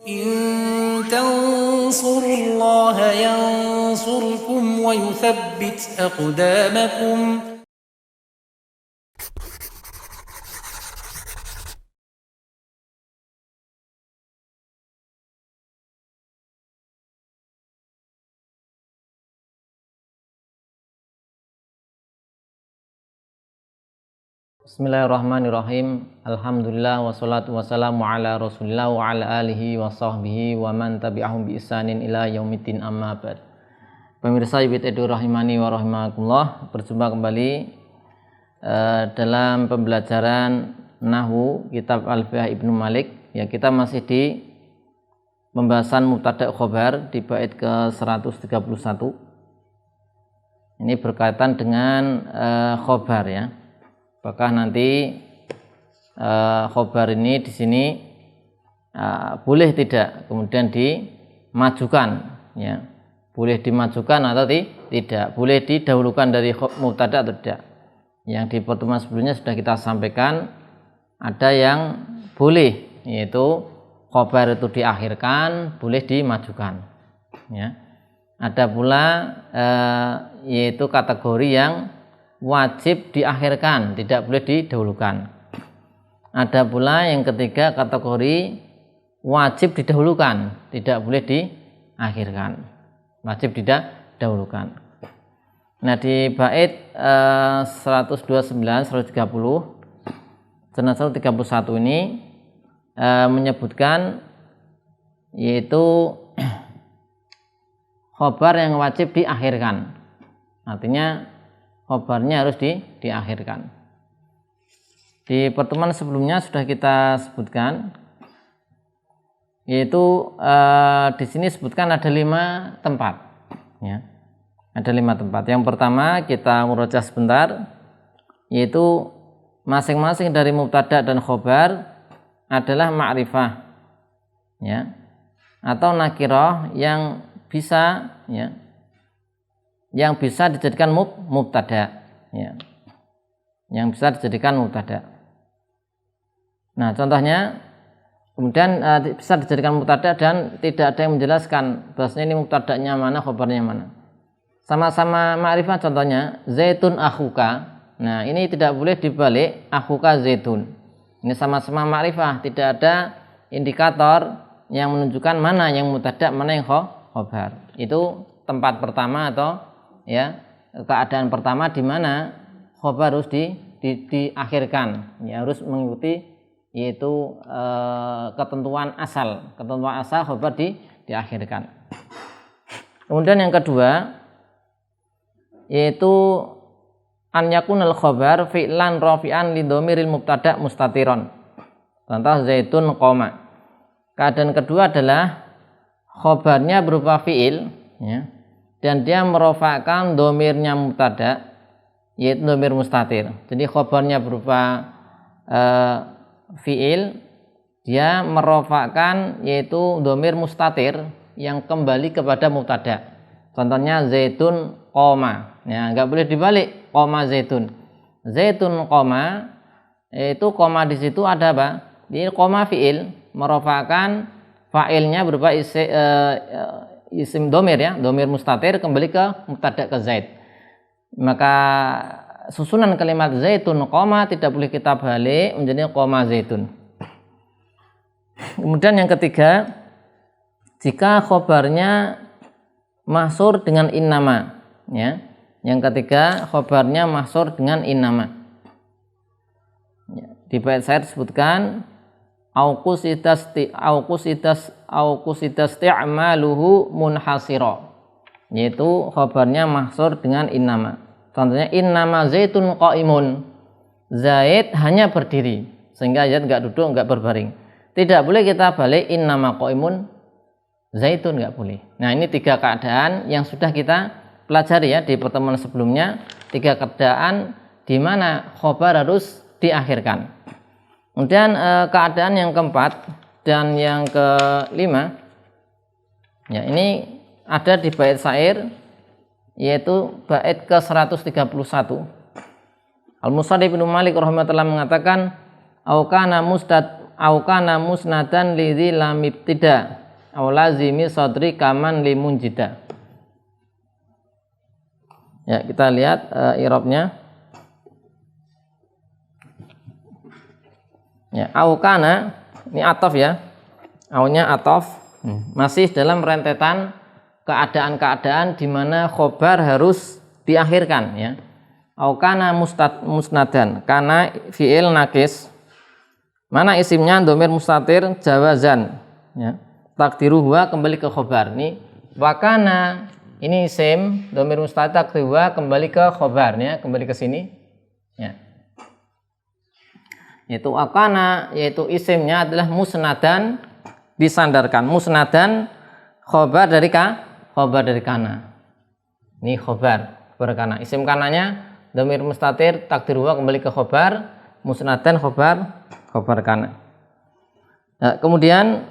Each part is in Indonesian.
إن تنصروا الله ينصركم ويثبت أقدامكم. Bismillahirrahmanirrahim. Alhamdulillah wassalatu wassalamu ala Rasulillah wa ala alihi wa sahbihi wa man tabi'ahum bi ihsanin ila yaumiddin, amma ba'd. Pemirsa YBTEDU rahimani wa rahimakumullah, berjumpa kembali dalam pembelajaran nahwu kitab Alfiyah Ibnu Malik. Ya, kita masih di pembahasan mubtada' khobar di bait ke-131. Ini berkaitan dengan khobar ya. Apakah nanti khobar ini di sini boleh tidak kemudian dimajukan ya, boleh dimajukan atau tidak, boleh didahulukan dari mubtada atau tidak. Yang di pertemuan sebelumnya sudah kita sampaikan ada yang boleh, yaitu khobar itu diakhirkan, boleh dimajukan ya. Ada pula yaitu kategori yang wajib diakhirkan, tidak boleh didahulukan. Ada pula yang ketiga kategori wajib didahulukan, tidak boleh diakhirkan, wajib didahulukan. Nah, di bait 129, 130 dan 131 ini menyebutkan yaitu khobar yang wajib diakhirkan, artinya khobarnya harus diakhirkan. Di pertemuan sebelumnya sudah kita sebutkan, yaitu di sini sebutkan ada 5 tempat. Ya, ada 5 tempat. Yang pertama kita murojaah sebentar, yaitu masing-masing dari mubtada dan khobar adalah ma'rifah, ya, atau nakirah yang bisa ya, yang bisa dijadikan mubtada ya, yang bisa dijadikan mubtada. Nah, contohnya kemudian bisa dijadikan mubtada dan tidak ada yang menjelaskan bahwasanya ini mubtadanya mana, khobarnya mana. Sama-sama ma'rifah, contohnya zaitun akhuka. Nah, ini tidak boleh dibalik akhuka zaitun. Ini sama-sama ma'rifah, tidak ada indikator yang menunjukkan mana yang mubtada, mana yang khobar. Itu tempat pertama atau ya, keadaan pertama di mana khobar harus diakhirkan, ya, harus mengikuti yaitu ketentuan asal khobar diakhirkan. Kemudian yang kedua yaitu an yakunal khobar fi'lan rafi'an li dhamiril mubtada mustatiron. Contoh zaitun qoma. Keadaan kedua adalah khobarnya berupa fi'il ya, dan dia merofakkan domirnya mubtada, yaitu domir mustatir. Jadi khobarnya berupa fi'il, dia merofakkan yaitu domir mustatir yang kembali kepada mubtada. Contohnya zaitun qoma, ya, nggak boleh dibalik qoma zaitun. Zaitun qoma, itu qoma di situ ada apa? Di qoma fi'il, merofakkan fa'ilnya berupa isim domir ya, domir mustatir kembali ke mubtada ke zaid. Maka susunan kalimat zaitun qoma tidak boleh kita balik menjadi qoma zaitun. Kemudian yang ketiga, jika khobarnya mahsur dengan innama ya. Yang ketiga, khobarnya mahsur dengan innama. Ya, di bait saya disebutkan auqusidas ti'maluhu munhasira, yaitu khobarnya mahsur dengan innama. Contohnya innama zaitun qaimun, zaid hanya berdiri, sehingga zaid enggak duduk, enggak berbaring. Tidak boleh kita balik innama qaimun zaitun, enggak boleh. Nah, ini 3 keadaan yang sudah kita pelajari ya di pertemuan sebelumnya, 3 keadaan di mana khobar harus diakhirkan. Kemudian keadaan yang keempat dan yang kelima ya, ini ada di bait syair, yaitu bait ke-131. Al-Musannif Ibnu Malik rahimahullah mengatakan au kana au kana musnadan lidzi lam ibtida au lazimi sadri kaman limunjida. Ya, kita lihat i'rabnya. Ya, au kana ini ataf ya. Aunya ataf. Masih dalam rentetan keadaan-keadaan di mana khobar harus diakhirkan ya. Au kana musnadan, kana fi'il nakis. Mana isimnya dhamir mustatir jawazan ya. Takdiru huwa kembali ke khobar. Ini wakana ini isim dhamir mustatir takdiru huwa kembali ke khobar ya, kembali ke sini ya. Yaitu wakana, yaitu isimnya adalah musnadan, disandarkan. Musnadan khobar dari kana. Ini khobar kana. Isim kananya dhamir mustatir takdiru huwa kembali ke khobar, musnadan khobar kana. Nah, kemudian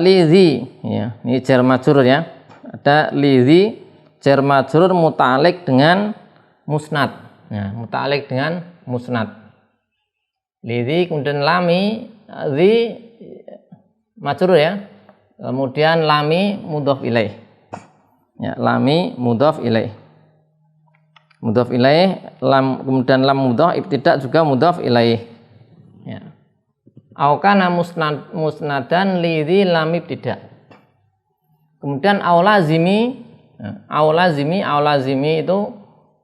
lidzi ya, ini jar majrur ya. Ada lidzi jar majrur muta'alliq dengan musnad. Nah, muta'alliq dengan musnad. Lidzi kemudian lami zi majrur ya. Kemudian lami mudhaf ilaih. Ya, lami mudhaf ilaih. Mudhaf ilaih, lam kemudian lam mudhaf ibtida juga mudhaf ilaih. Ya. Au kana musnadan lidzi lam ibtida. Kemudian aulazimi itu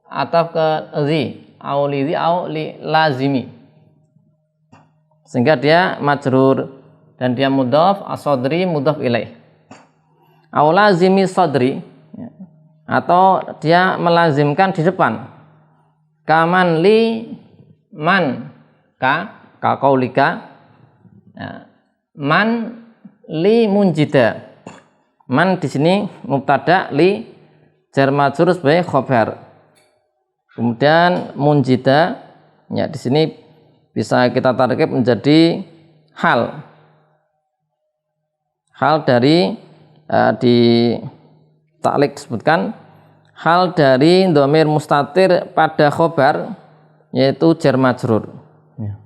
ataf ke zi, aulizi au li lazimi. Sehingga dia majrur dan dia mudhaf, as-sadri mudhaf ilaih. Aulazimi sadri atau dia melazimkan di depan. Kaman li man ka qaulika. Ya. Man li munjida. Man di sini mubtada, li jar majrur sebagai khobar. Kemudian munjida ya di sini bisa kita tarik menjadi hal dari di ta'liq disebutkan hal dari dhamir mustatir pada khobar yaitu jar majrur. Ya.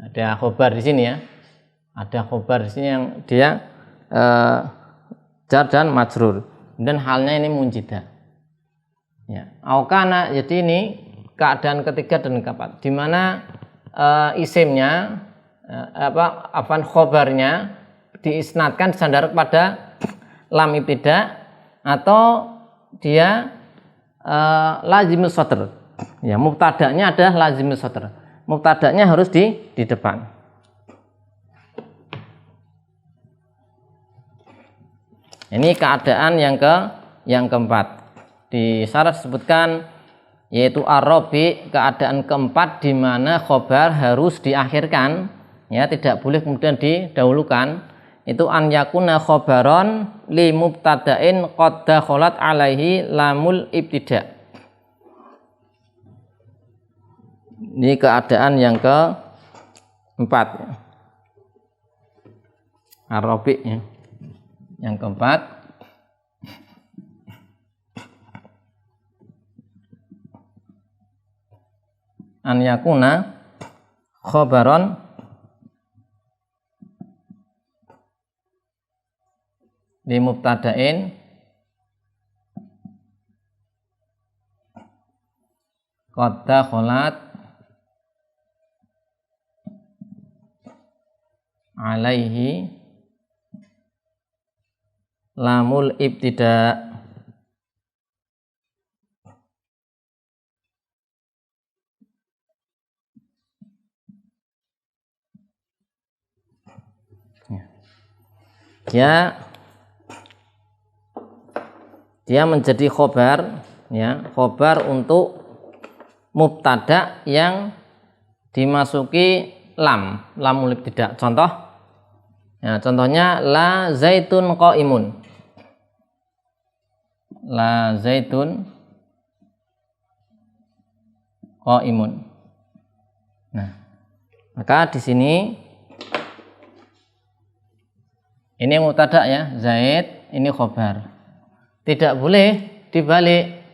Ada khobar di sini ya. Ada khobar di sini yang dia jar dan majrur. Dan halnya ini munjidah. Ya. Aukana, jadi ini keadaan ketiga dan keempat di mana isimnya khobarnya diisnadkan sandar pada lam ibtida atau dia lazimul sadr. Ya, mubtada'nya adalah lazimul sadr. Mubtada'nya harus di depan. Ini keadaan yang keempat. Di syarat disebutkan yaitu ar-rabi, keadaan keempat di mana khobar harus diakhirkan ya, tidak boleh kemudian didahulukan. Itu an yakuna khobaron li mubtada'in qad dakhalat alaihi lamul ibtida. Ini keadaan yang keempat ya. Ar-rabi ya. Yang keempat an yakuna khobaron li mubtada'in qad dakhalat alaihi lamul ibtida. Dia menjadi khobar ya, khobar untuk mubtada yang dimasuki lamul ibtida. Contoh ya, contohnya la zaitun qaimun. La zaitun qaimun. Nah, maka di sini ini mubtada ya, Zaid, ini khobar. Tidak boleh dibalik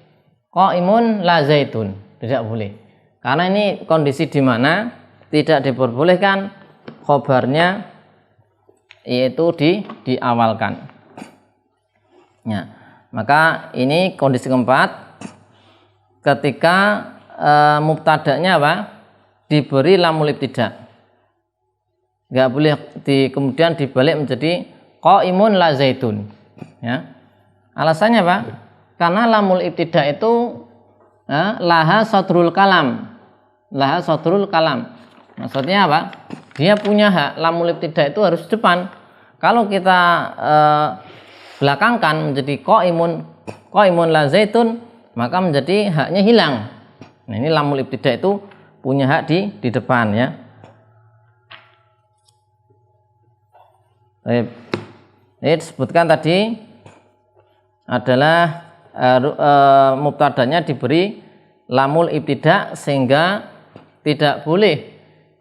qaimun la zaitun, tidak boleh. Karena ini kondisi di mana tidak diperbolehkan khobarnya yaitu diawalkan. Ya, maka ini kondisi keempat ketika mubtada'nya apa? Diberi lamul ibtida'. Enggak boleh kemudian dibalik menjadi qaimun la zaitun. Ya. Alasannya apa? Karena lamul ibtida' itu laha sadrul kalam. Laha sadrul kalam. Maksudnya apa? Dia punya hak, lamul ibtida' itu harus depan. Kalau kita belakangkan menjadi qaimun la zaitun, maka menjadi haknya hilang. Nah, ini lamul ibtida' itu punya hak di depan ya. Ini disebutkan tadi adalah mubtada'nya diberi lamul ibtida' sehingga tidak boleh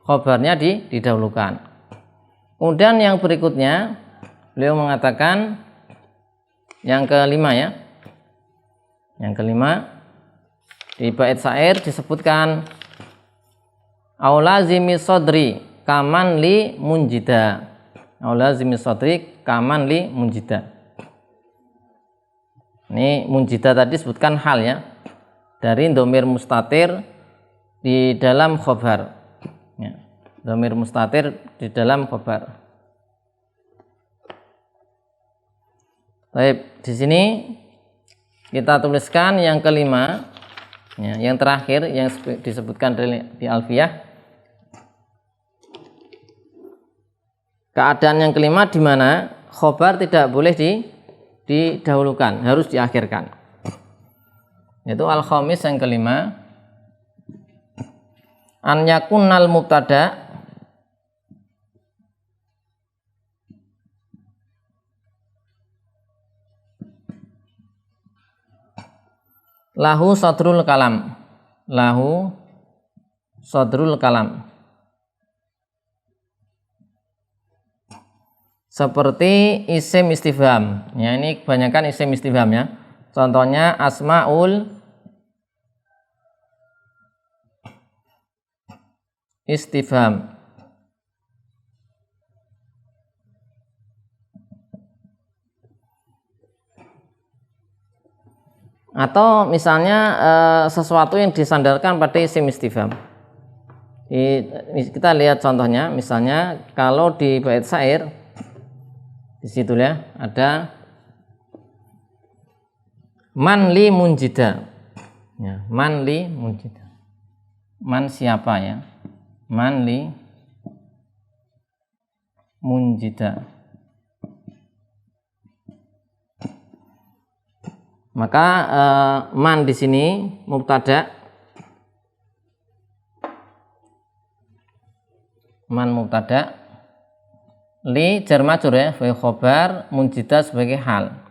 khobarnya didahulukan. Kemudian yang berikutnya beliau mengatakan yang kelima ya. Yang kelima di bait syair disebutkan aulazimi sodri kaman li munjida. Aulazimi sodri kaman li munjida. Ini munjida tadi disebutkan hal ya, dari dhamir mustatir di dalam khobar ya. Dhamir mustatir di dalam khobar. Baik, di sini kita tuliskan yang kelima ya, yang terakhir yang disebutkan di alfiyah. Keadaan yang kelima di mana khobar tidak boleh didahulukan, harus diakhirkan. Yaitu al-khamis yang kelima, an yakunnal mubtada lahu sadrul kalam. Lahu sadrul kalam. Seperti isim istifham. Ya, ini kebanyakan isim istifham ya. Contohnya asmaul istifham. Atau misalnya sesuatu yang disandarkan pada isim istifham. Kita lihat contohnya, misalnya kalau di bait syair di situ ya ada man li munjida. Ya, man li munjida. Man siapa ya? Man li munjida. Maka man di sini mubtada, man mubtada, li jar majrur ya, sebagai khobar, munjida sebagai hal.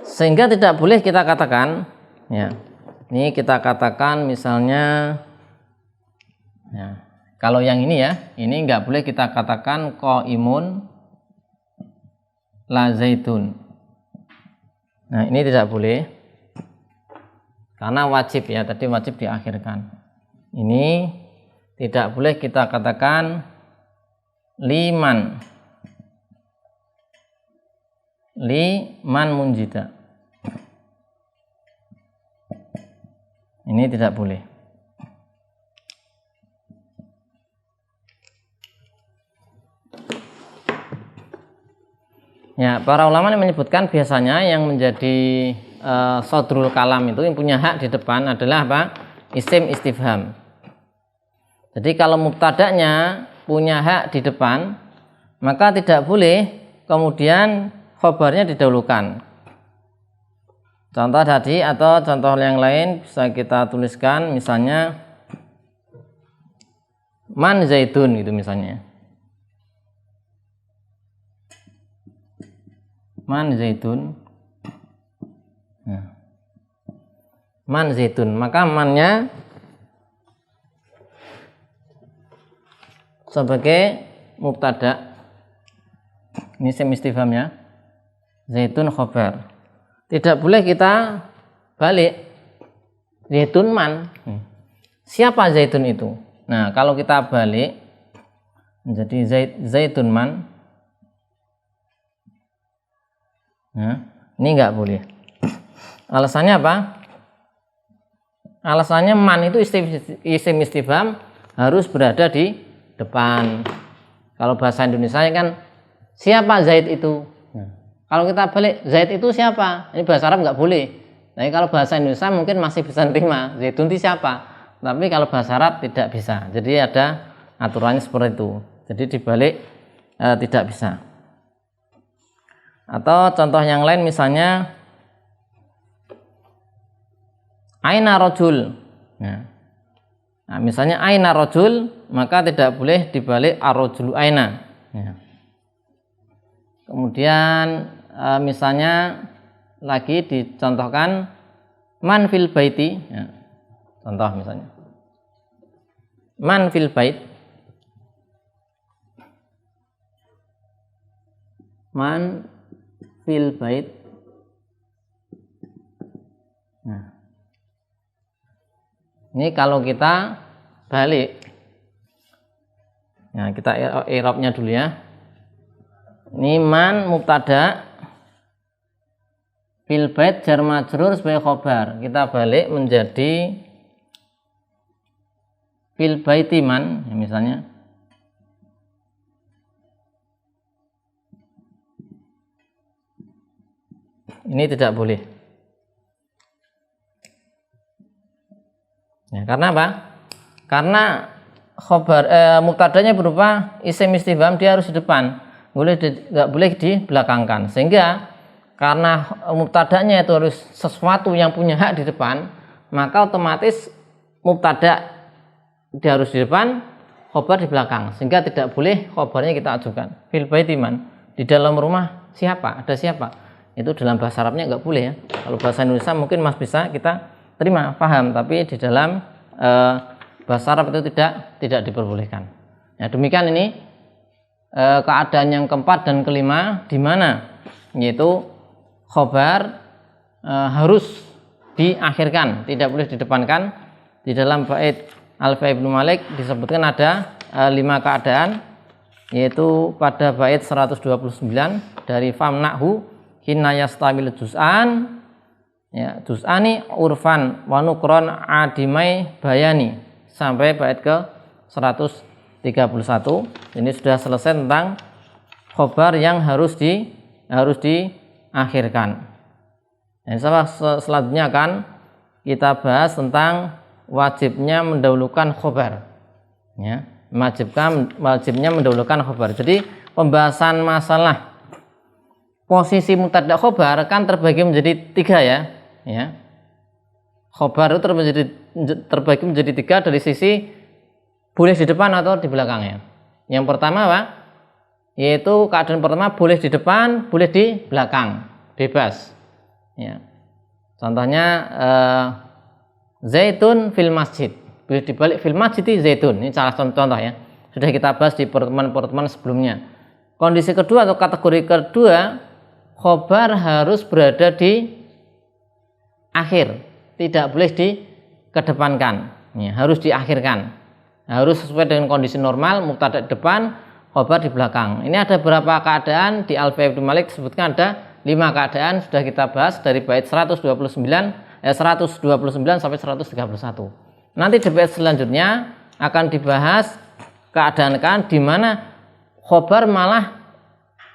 Sehingga tidak boleh kita katakan, ya, ini kita katakan misalnya, ya, kalau yang ini ya, ini nggak boleh kita katakan qaimun la zaitun. Nah, ini tidak boleh karena wajib ya, tadi wajib diakhirkan. Ini tidak boleh kita katakan liman munjida. Ini tidak boleh. Ya, para ulama menyebutkan biasanya yang menjadi sodrul kalam itu yang punya hak di depan adalah apa? Isim istifham. Jadi kalau mubtada'nya punya hak di depan, maka tidak boleh kemudian khobarnya didahulukan. Contoh tadi atau contoh yang lain bisa kita tuliskan misalnya man zaitun gitu misalnya. Man zaitun. Nah. Man zaitun, maka mannya sebagai mubtada. Ini isim istifhamnya. Zaitun khobar. Tidak boleh kita balik zaitun man. siapa Zaidun itu. Nah, kalau kita balik menjadi Zaidun man. Nah, ini enggak boleh. Alasannya apa? Alasannya man itu isim istifham harus berada di depan. Kalau bahasa Indonesia kan siapa Zaid itu. Nah, kalau kita balik Zaid itu siapa? Ini bahasa Arab nggak boleh. Tapi kalau bahasa Indonesia mungkin masih bisa nerima Zaidun itu siapa. Tapi kalau bahasa Arab tidak bisa. Jadi ada aturannya seperti itu. Jadi dibalik tidak bisa. Atau contoh yang lain misalnya aina rajul. Nah, misalnya aina rajul, maka tidak boleh dibalik ar-rajulu aina. Ya. Kemudian misalnya lagi dicontohkan man fil baiti. Ya. Contoh misalnya man fil bait. Man fil bait. Nah, ini kalau kita balik, nah kita i'rabnya dulu ya. Ini man mubtada, fil bait jar majrur sebagai khobar. Kita balik menjadi fil baiti man, ya misalnya. Ini tidak boleh. Ya, karena apa? Karena khobar mubtadanya berupa isim istifham, dia harus di depan, nggak boleh dibelakangkan. Sehingga karena mubtadanya itu harus sesuatu yang punya hak di depan, maka otomatis mubtada dia harus di depan, khobar di belakang. Sehingga tidak boleh khobarnya kita ajukan. Fil baiti man, di dalam rumah siapa? Ada siapa? Itu dalam bahasa Arabnya nggak boleh ya. Kalau bahasa Indonesia mungkin mas bisa kita terima, paham, tapi di dalam bahasa Arab itu tidak diperbolehkan. Ya, demikian ini keadaan yang keempat dan kelima, di mana yaitu khobar harus diakhirkan, tidak boleh didepankan. Di dalam bait Alfiya Ibnu Malik disebutkan ada 5 keadaan, yaitu pada bait 129 dari famnahu hinna yastamil juz'an. Ya, juz'ani urfan wa nukron adimai bayani sampai bait ke 131. Ini sudah selesai tentang khobar yang harus diakhirkan. Dan selanjutnya akan kita bahas tentang wajibnya mendahulukan khobar. Ya, wajibnya mendahulukan khobar. Jadi pembahasan masalah posisi mubtada khobar kan terbagi menjadi 3 ya. Ya, khobar itu terbagi menjadi 3 dari sisi boleh di depan atau di belakangnya. Yang pertama apa? Yaitu keadaan pertama boleh di depan, boleh di belakang, bebas. Ya. Contohnya zaitun fil masjid, boleh dibalik fil masjid zaitun. Ini salah contoh ya. Sudah kita bahas di pertemuan sebelumnya. Kondisi kedua atau kategori kedua, khobar harus berada di akhir, tidak boleh dikedepankan, ya, harus diakhirkan, harus sesuai dengan kondisi normal, mubtada di depan, khobar di belakang. Ini ada beberapa keadaan di Alfiya Ibnu Malik disebutkan ada 5 keadaan, sudah kita bahas dari bait 129 sampai 131. Nanti di bait selanjutnya akan dibahas keadaan di mana khobar malah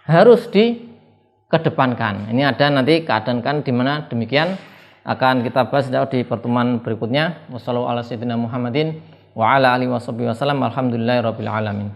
harus dikedepankan. Ini ada nanti keadaan di mana demikian. Akan kita bahas di pertemuan berikutnya. Wassalamualaikum warahmatullahi wabarakatuh. Alhamdulillahirabbil alamin.